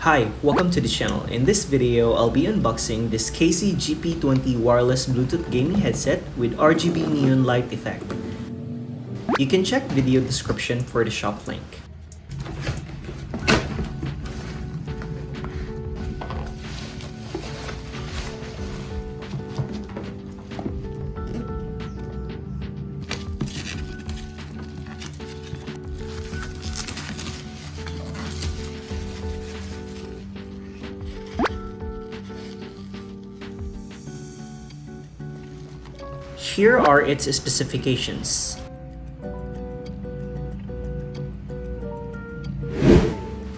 Hi, welcome to the channel. In this video, I'll be unboxing this KZ GP20 wireless Bluetooth gaming headset with RGB Neon Light Effect. You can check video description for the shop link. Here are its specifications.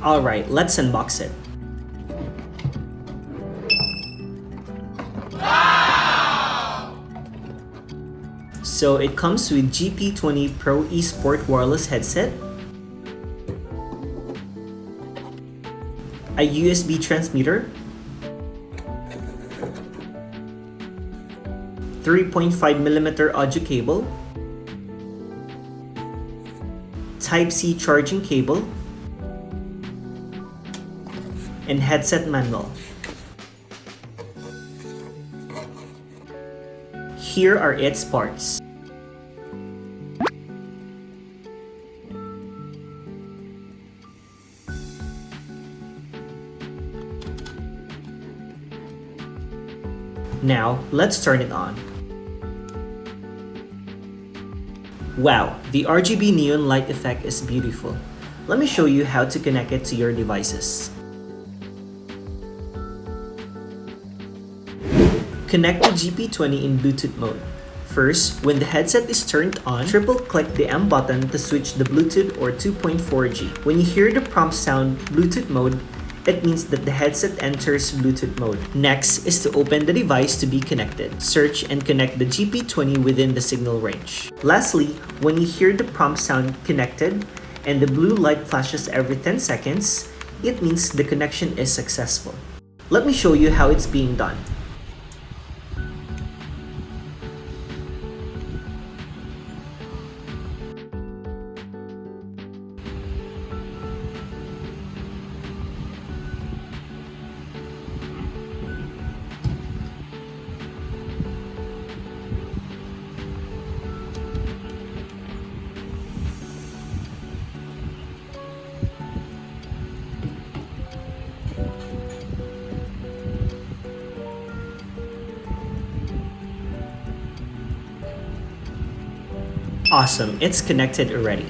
Alright, let's unbox it. Wow! So it comes with GP20 Pro eSport wireless headset, a USB transmitter, 3.5mm audio cable, Type-C charging cable, and headset manual. Here are its parts. Now, let's turn it on. Wow, the RGB Neon Light Effect is beautiful. Let me show you how to connect it to your devices. Connect the GP20 in Bluetooth mode. First, when the headset is turned on, triple-click the M button to switch the Bluetooth or 2.4G. When you hear the prompt sound Bluetooth mode, it means that the headset enters Bluetooth mode. Next is to open the device to be connected. Search and connect the GP20 within the signal range. Lastly, when you hear the prompt sound connected and the blue light flashes every 10 seconds, it means the connection is successful. Let me show you how it's being done. Awesome, it's connected already.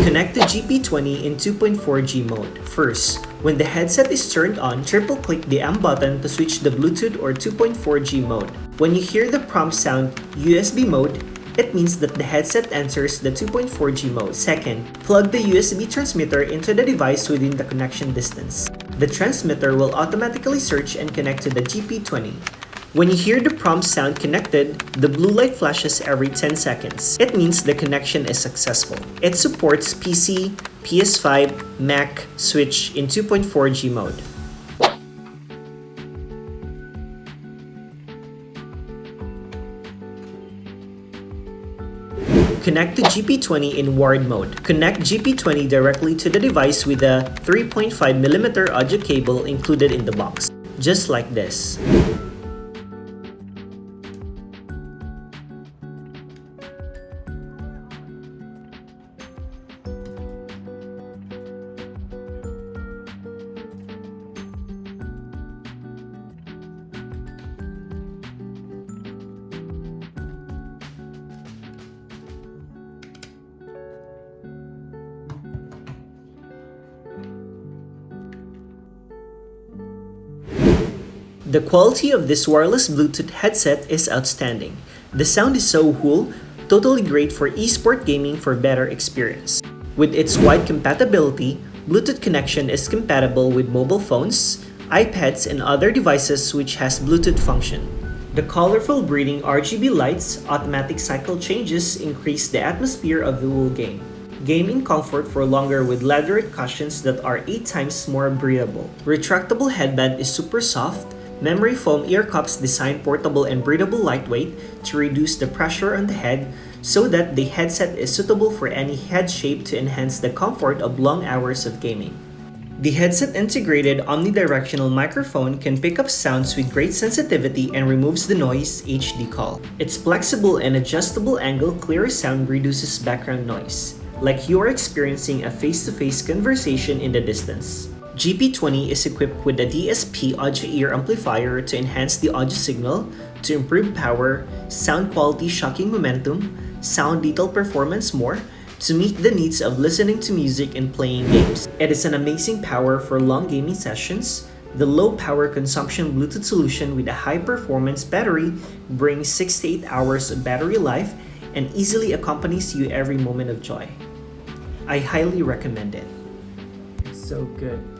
Connect the GP20 in 2.4G mode. First, when the headset is turned on, triple-click the M button to switch the Bluetooth or 2.4G mode. When you hear the prompt sound USB mode, it means that the headset enters the 2.4G mode. Second, plug the USB transmitter into the device within the connection distance. The transmitter will automatically search and connect to the GP20. When you hear the prompt sound connected, the blue light flashes every 10 seconds. It means the connection is successful. It supports PC, PS5, Mac, Switch in 2.4G mode. Connect the GP20 in wired mode. Connect GP20 directly to the device with a 3.5mm audio cable included in the box. Just like this. The quality of this wireless Bluetooth headset is outstanding. The sound is so cool, totally great for eSport gaming for better experience. With its wide compatibility, Bluetooth connection is compatible with mobile phones, iPads, and other devices which has Bluetooth function. The colorful breathing RGB lights, automatic cycle changes increase the atmosphere of the whole game. Gaming comfort for longer with leatherette cushions that are 8 times more breathable. Retractable headband is super soft. Memory foam ear cups designed portable and breathable lightweight to reduce the pressure on the head so that the headset is suitable for any head shape to enhance the comfort of long hours of gaming. The headset-integrated omnidirectional microphone can pick up sounds with great sensitivity and removes the noise HD call. Its flexible and adjustable angle clear sound reduces background noise, like you are experiencing a face-to-face conversation in the distance. GP20 is equipped with a DSP audio ear amplifier to enhance the audio signal, to improve power, sound quality, shocking momentum, sound detail performance more, to meet the needs of listening to music and playing games. It is an amazing power for long gaming sessions. The low power consumption Bluetooth solution with a high performance battery brings 6 to 8 hours of battery life and easily accompanies you every moment of joy. I highly recommend it. So good.